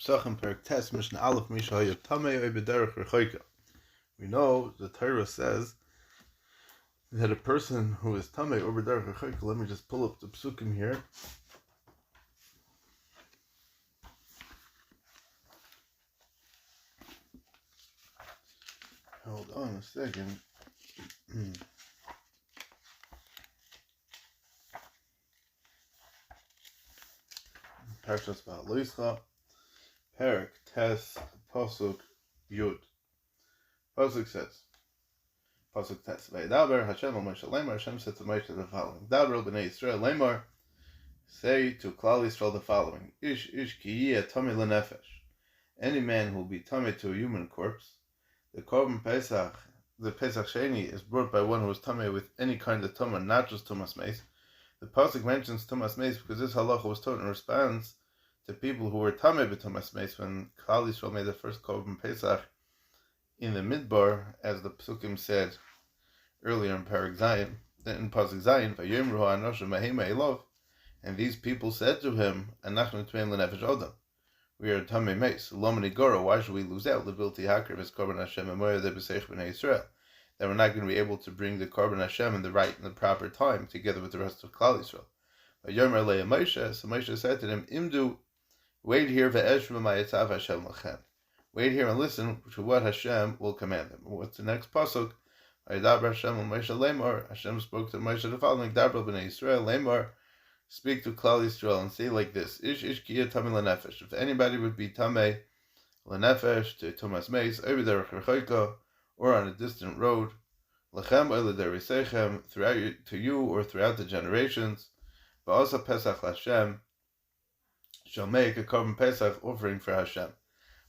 Psachim Perek Tes Mishnah Aleph Misha Hayat Tamei Oy B'derech Rechoika. We know the Torah says that a person who is Tamei or B'derech Rechoika. Let me just pull up the psukim here. Hold on a second. Parshas Ba'aloischa, Perek Tes Pasuk Yud. Pasuk says, Pasuk Tes Vaydaber Hashem al Moshe Lemar. Hashem said to Moshe the following: Daber b'nei Yisrael Lemar. Say to Klal Yisrael the following: Ish ki yeh tamei lenefesh. Any man who will be tamei to a human corpse. The korban Pesach, the Pesach Sheni, is brought by one who is tamei with any kind of tumah, not just tumas meis. The pasuk mentions tumas meis because this halacha was taught in response to people who were tamei b'tumas meis when Klal Yisrael made the first korban Pesach in the Midbar, as the psukim said earlier in Perek Zayin, in Pasuk Zayin, Vayomru ha'anoshim mahema elov, and these people said to him, Anachnu tmein lenefesh odam. We are tamei meis. Lomani goro. Why should we lose out? Lebilti hakriv es korban Hashem emoyer de b'seich b'nei Yisrael. That we're not going to be able to bring the korban Hashem in the right and the proper time together with the rest of Klal Yisrael. Vayomer le'eh Moshe. So Moshe said to them, Imdu, wait here ve'eshru ma'yetzav Hashem lachem. Wait here and listen to what Hashem will command them. What's the next pasuk? Vayidaber Hashem al Moshe lemar. Hashem spoke to Moshe the following: Daber b'nei Yisrael lemar. Speak to Klal Yisrael and say like this: Ish ki yeh tamei lenefesh. If anybody would be tamei lenefesh to tumas meis, over derech rechoika, or on a distant road, lechem oile derisechem, throughout to you or throughout the generations, ba'asa pesach Hashem, shall make a korban pesach offering for Hashem.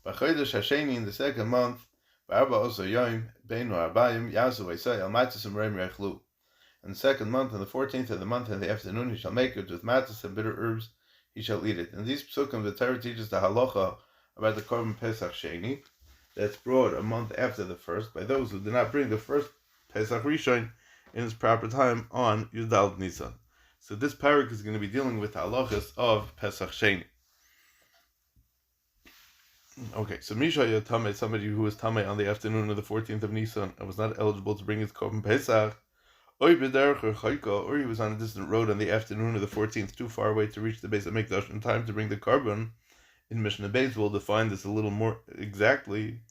B'chodesh hasheni, in the second month, ba'arba oso yom beinu arbayim yasu v'isay al matisim reim rechlu. In the second month, on the 14th of the month, in the afternoon, he shall make it with matzahs and bitter herbs. He shall eat it. In these psukim, the Torah teaches the halacha about the korban Pesach Sheni, that's brought a month after the first by those who did not bring the first Pesach Rishon in its proper time on Yudal Nisan. So this parak is going to be dealing with the halachas of Pesach Sheni. Okay, so Misha Yatameh, somebody who was tamei on the afternoon of the 14th of Nisan and was not eligible to bring his korban Pesach, or he was on a distant road on the afternoon of the 14th, too far away to reach the Beis HaMikdash in time to bring the korban. In Mishnah Beis, we'll define this a little more exactly.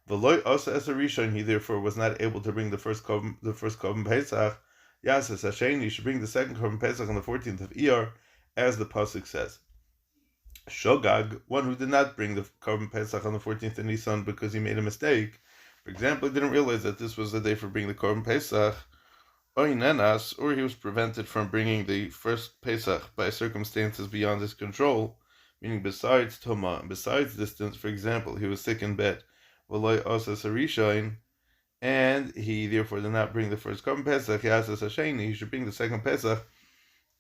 V'loi asa es harishon, he therefore was not able to bring the first korban Pesach. Yas es hasheni, he should bring the second korban Pesach on the 14th of Iyar, as the pasuk says. Shogag, one who did not bring the korban Pesach on the 14th of Nisan because he made a mistake. For example, he didn't realize that this was the day for bringing the korban Pesach. Or he was prevented from bringing the first Pesach by circumstances beyond his control, meaning besides Toma, and besides distance. For example, he was sick in bed, and he therefore did not bring the first korban Pesach. He should bring the second Pesach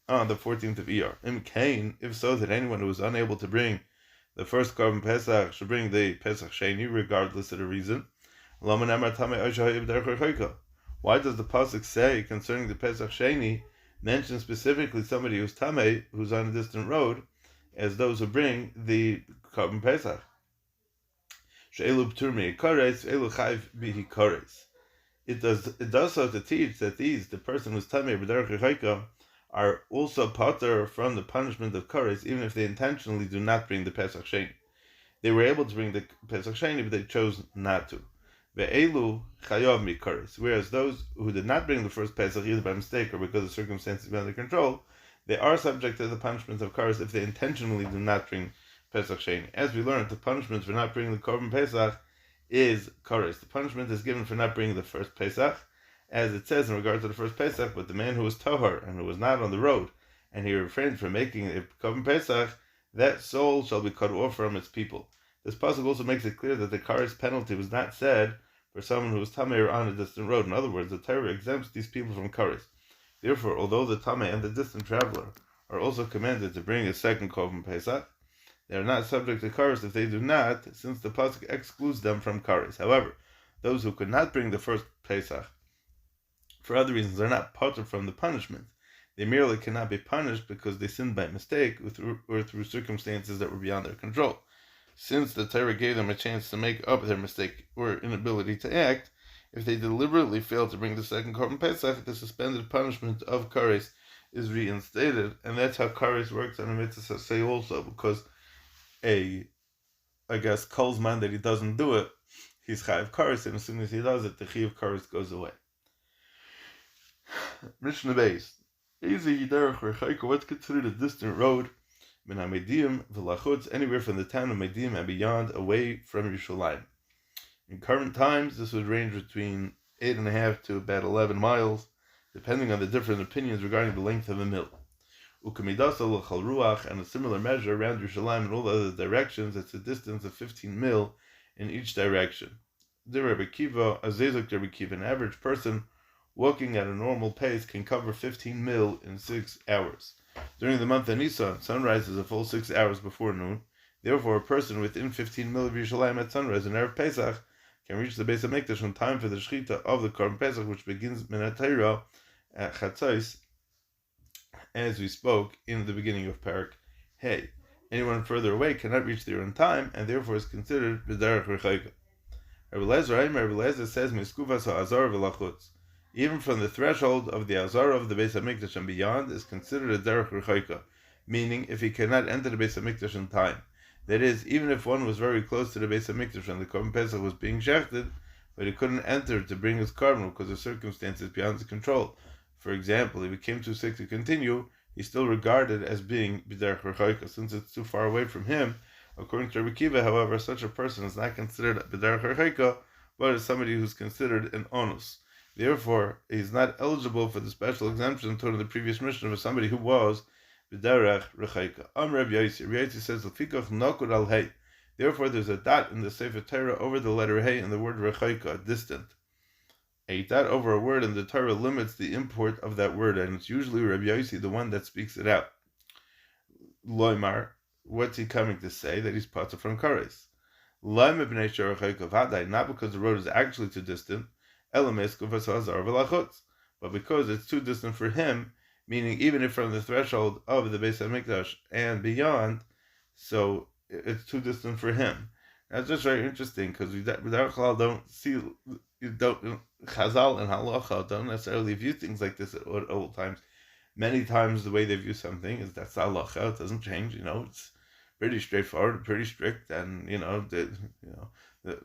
on the 14th of Iyar. If so, that anyone who was unable to bring the first korban Pesach should bring the Pesach Sheni, regardless of the reason. Why does the pasuk say concerning the Pesach Sheni mention specifically somebody who's tamei, who's on a distant road, as those who bring the korban Pesach? It does so to teach that the person who's tamei b'derech rechoika, are also pater from the punishment of kares, even if they intentionally do not bring the Pesach Sheni. They were able to bring the Pesach Sheni, but they chose not to. Ve'elu chayav mikares. Whereas those who did not bring the first Pesach, either by mistake or because of circumstances beyond their control, they are subject to the punishment of kares if they intentionally do not bring Pesach Sheni. As we learned, the punishment for not bringing the korban Pesach is kares. The punishment is given for not bringing the first Pesach, as it says in regard to the first Pesach, but the man who was tahor and who was not on the road, and he refrained from making a korban Pesach, that soul shall be cut off from its people. This pasuk also makes it clear that the kares penalty was not said for someone who was tamei or on a distant road. In other words, the Torah exempts these people from kares. Therefore, although the tamei and the distant traveler are also commanded to bring a second korban Pesach, they are not subject to kares if they do not, since the pasuk excludes them from kares. However, those who could not bring the first Pesach for other reasons are not parted from the punishment. They merely cannot be punished because they sinned by mistake or through circumstances that were beyond their control. Since the Torah gave them a chance to make up their mistake or inability to act, if they deliberately fail to bring the second Korban Pesach, the suspended punishment of kares is reinstated, and that's how kares works on a mitzvah say also, because I guess calls man that he doesn't do it, he's chayiv kares, and as soon as he does it, the chayiv kares goes away. Mishnah Beis. Easy derech rechaika. What's considered a distant road? Min haMedium v'lachutz, anywhere from the town of Medium and beyond, away from Yerushalayim. In current times, this would range between 8.5 to about 11 miles, depending on the different opinions regarding the length of a mil. Ukamidasa l'chal ruach, and a similar measure around Yerushalayim and all the other directions, it's a distance of 15 mil in each direction. The Rebbe Kiva, Azezuk Rebbe Kiva, an average person walking at a normal pace can cover 15 mil in 6 hours. During the month of Nisan, sunrise is a full 6 hours before noon. Therefore, a person within 15 mil of Yerushalayim at sunrise in Erev Pesach can reach the Beis HaMikdash in time for the Shechita of the Korban Pesach, which begins Min HaTorah at Chatzos, as we spoke in the beginning of Parak Hey. Anyone further away cannot reach there in time, and therefore is considered B'derech Rechaika. Rabbi Lezer says, Miskufas ha'azar v'lachutz. Even from the threshold of the Azar of the Beis HaMikdash and beyond is considered a derech rechaika, meaning if he cannot enter the Beis HaMikdash in time. That is, even if one was very close to the Beis HaMikdash when the Korban Pesach was being shechted, but he couldn't enter to bring his korban because of circumstances beyond his control. For example, if he became too sick to continue, he's still regarded as being b'derech rechaika, since it's too far away from him. According to Rabbi Kiva, however, such a person is not considered b'derech rechaika, but is somebody who's considered an onus. Therefore, he is not eligible for the special exemption told in the previous mission of somebody who was b'derech rechaika. Rabbi Yossi says, "Lefikach nokud al hey." Therefore, there's a dot in the Sefer Torah over the letter hey in the word rechaika, distant. A dot over a word in the Torah limits the import of that word, and it's usually Rabbi Yossi the one that speaks it out. Loimar, what's he coming to say? That he's patur from kares. Not because the road is actually too distant, but because it's too distant for him, meaning even if from the threshold of the Beis HaMikdash and beyond, so it's too distant for him. That's just very interesting, because we don't see, Chazal and Halacha don't necessarily view things like this at old times. Many times the way they view something is that's Halacha, it doesn't change, it's pretty straightforward, pretty strict, and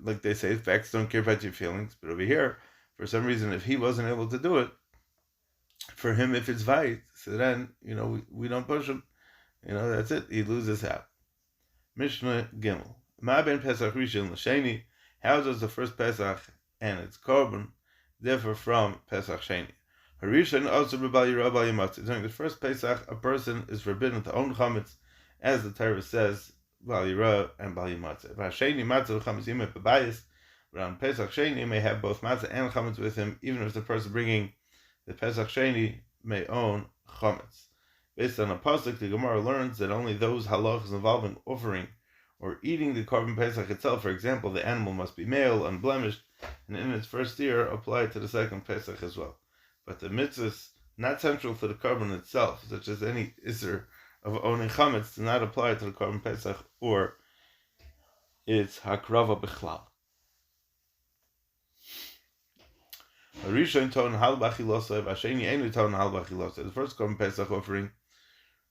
like they say, facts don't care about your feelings. But over here, for some reason, if he wasn't able to do it, for him, if it's vayit, so then we don't push him. That's it. He loses out. Mishnah Gimel. Ma ben Pesach Rishon l'Sheni. How does the first Pesach and its korban differ from Pesach Sheni? Harishon also b'bal yirah b'al yimatzah. During the first Pesach, a person is forbidden to own chametz, as the Torah says, b'al yirah and b'al yimatzah. V'hasheni matzah v'chametz yimei b'bayis. But on Pesach Sheni, may have both matzah and chametz with him, even if the person bringing the Pesach Sheni may own chametz. Based on a pasuk, the Gemara learns that only those halachas involving offering or eating the Korban Pesach itself, for example, the animal must be male, unblemished, and in its first year apply to the second Pesach as well. But the mitzvahs not central to the Korban itself, such as any Isser of owning chametz, do not apply to the Korban Pesach or its hakrava b'chlal. The first Korban Pesach offering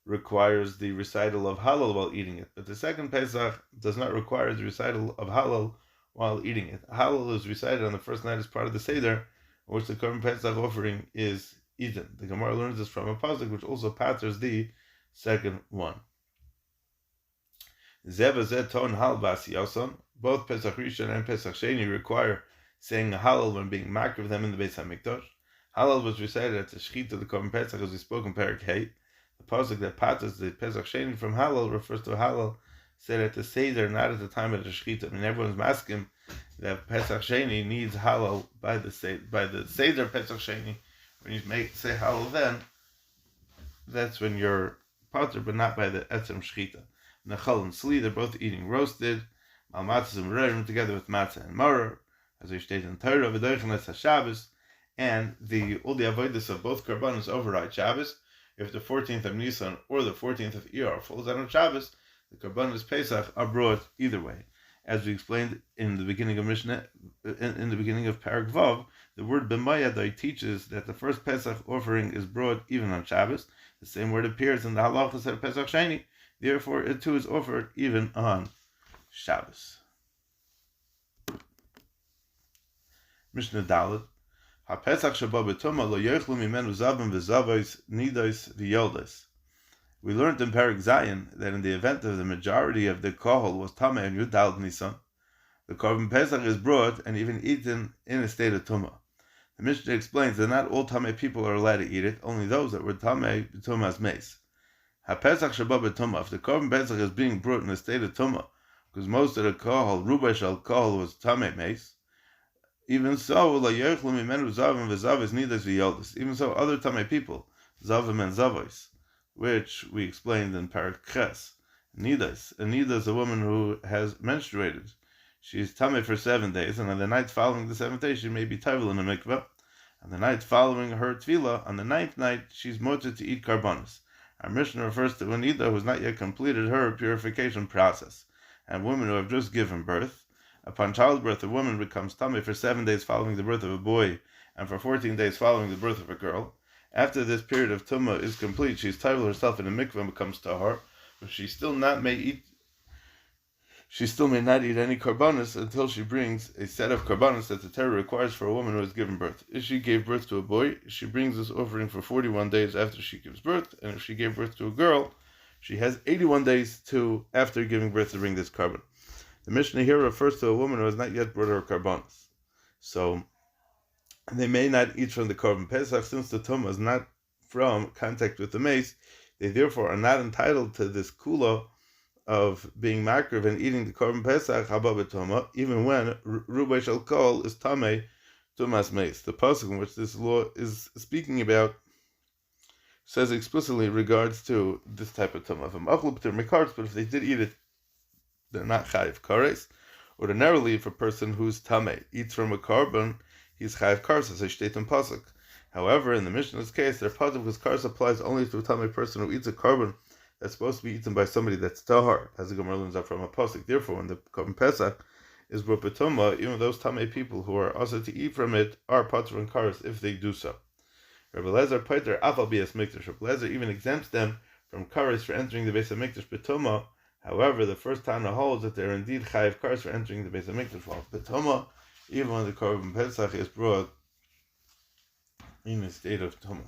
requires the recital of Hallel while eating it, but the second Pesach does not require the recital of Hallel while eating it. Hallel is recited on the first night as part of the Seder, in which the Korban Pesach offering is eaten. The Gemara learns this from a pasuk which also patters the second one. Both Pesach Rishon and Pesach Sheni require saying a Hallel when being makriv them in the Beis HaMikdash. Hallel was recited at the Shechita of the Korban Pesach, as we spoke in Parak Hey. The pasuk that patters the Pesach Sheni from Hallel refers to a Hallel said at the Seder, not at the time of the Shechita. Everyone's masking that Pesach Sheni needs Hallel by the Seder Pesach Sheni. When you say Hallel, then that's when you're pater, but not by the Etzem Shechita. Nachal and Sli, they're both eating roasted mal matzah and merim together with matzah and maror, as we state in Torah, v'doichenes haShabbos, and all the avodas of both karbanos override Shabbos. If the 14th of Nisan or the 14th of Iyar falls out on Shabbos, The Karbanos Pesach are brought either way. As we explained in the beginning of Mishnah, in the beginning of Parak Vav, the word B'mayadai teaches that the first Pesach offering is brought even on Shabbos. The same word appears in the halachas of Pesach Sheni. Therefore, it too is offered even on Shabbos. Mishnah Dalet. HaPesach sheba b'tumah lo yochlu mimenu zavim v'zavos nidos v'yoldos. We learned in Parak Zayin that in the event of the majority of the kohol was tameh and Yud Dalet Nisan, the Korban Pesach is brought and even eaten in a state of tumah. The Mishnah explains that not all tameh people are allowed to eat it, only those that were tameh b'tumah's mace. HaPesach sheba b'tumah, if the Korban Pesach is being brought in a state of tumah, because most of the kohol, ruba shel kohol, was tameh mace, even so, la yochlu mimenu zavim v'zavis nidos v'yoldos. Even so, other tameh people, zavim and zavos, which we explained in Parak Ches. Nidas. A Nida is a woman who has menstruated. She is tameh for 7 days, and on the night following the 7th day, she may be tayvel in a mikveh. On the night following her tefillah, on the 9th night, she's moted to eat karbanos. Our Mishnah refers to a Nida who has not yet completed her purification process, and women who have just given birth. Upon childbirth, a woman becomes tameh for 7 days following the birth of a boy, and for 14 days following the birth of a girl. After this period of tumah is complete, she is tayvel herself in a mikveh and becomes tahar, but she still may not eat any karbanos until she brings a set of karbanos that the Torah requires for a woman who has given birth. If she gave birth to a boy, she brings this offering for 41 days after she gives birth, and if she gave birth to a girl, she has 81 days after giving birth to bring this karban. The Mishnah here refers to a woman who has not yet brought her karbanos. So they may not eat from the Korban Pesach, since the tumah is not from contact with the mace. They therefore are not entitled to this kula of being makriv and eating the Korban Pesach haba b'tumah, even when ruba shel kol is tameh tumas mace. The pasuk in which this law is speaking about says explicitly regards to this type of tumah. But if they did eat it, they're not chayiv kares. Ordinarily, if a person who's tameh eats from a korban, he's chayiv kares, as I state in pasuk. However, in the Mishnah's case, their pasuk because kares applies only to a tameh person who eats a korban that's supposed to be eaten by somebody that's tahar, as the Gemara learns out from a pasuk. Therefore, when the Korban Pesach is brought b'tumah, even those tamei people who are also to eat from it are patur and kares if they do so. Rabbi Lezer pater afal bias mikdash. Rabbi Lezer even exempts them from kares for entering the Beis Hamikdash b'tumah. However, the first Tana holds that they are indeed chayiv kares for entering the Beis Hamikdash while b'tumah, even when the Korban Pesach is brought in a state of tumah.